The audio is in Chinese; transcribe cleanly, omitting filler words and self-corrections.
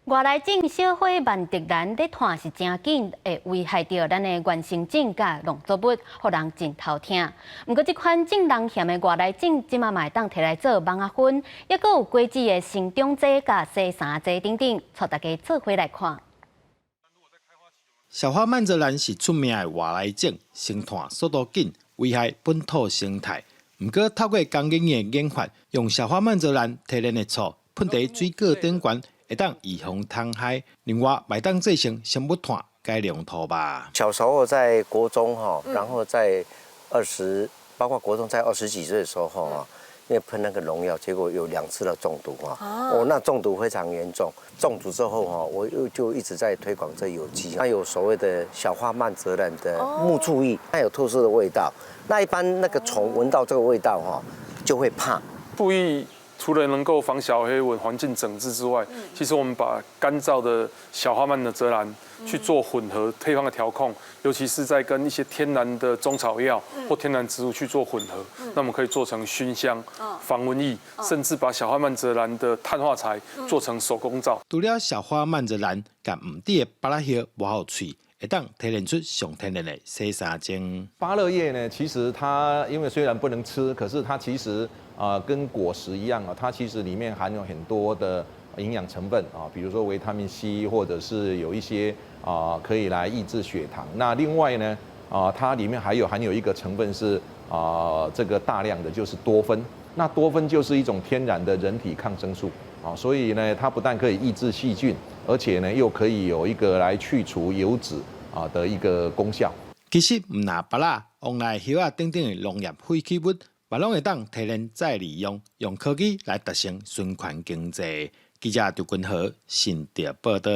外来种小花曼德兰咧炭是真紧，会危害到咱的原生种甲农作物，互人真头疼。不过，这款种人嫌的外来种，即马会当摕来做蚊仔粉，抑阁有果子的生长剂甲洗衫剂等等，带大家做伙来看。小花曼泽兰是出名的外来种，生炭速度紧，危害本土生态。不过，透过工研院研发，用小花曼泽兰提炼的醋喷在水果顶悬。会当预防虫害，另外还当制成生物炭改良土吧。小时候在国中然后在包括国中在20几岁的时候因为喷那个农药，结果有2次的中毒那中毒非常严重。中毒之后我就一直在推广这有机。它有所谓的小花曼泽兰的木醋液，它有特殊的味道。那一般那个虫闻到这个味道就会怕。醋液除了能够防小黑蚊、环境整治之外，其实我们把干燥的小花曼的泽兰去做混合配方的调控，尤其是在跟一些天然的中草药或天然植物去做混合，那我们可以做成熏香、防蚊液，甚至把小花曼泽兰的碳化材做成手工皂。除了小花曼泽兰，甲唔滴的芭乐叶无好喙，会当提炼出上天然的洗衫精。芭乐叶呢，其实它因为虽然不能吃，可是它其实跟果实一样它其实里面含有很多的营养成分比如说维他命 C， 或者是有一些可以来抑制血糖。那另外呢它里面含有一个成分是这个大量的就是多酚。那多酚就是一种天然的人体抗生素所以呢它不但可以抑制细菌，而且呢又可以有一个来去除油脂的一个功效。其实唔拿芭乐、往来叶啊等等的农业废弃物，嘛拢会当提炼再利用，用科技来达成循环经济。记者杜君豪，新竹报道。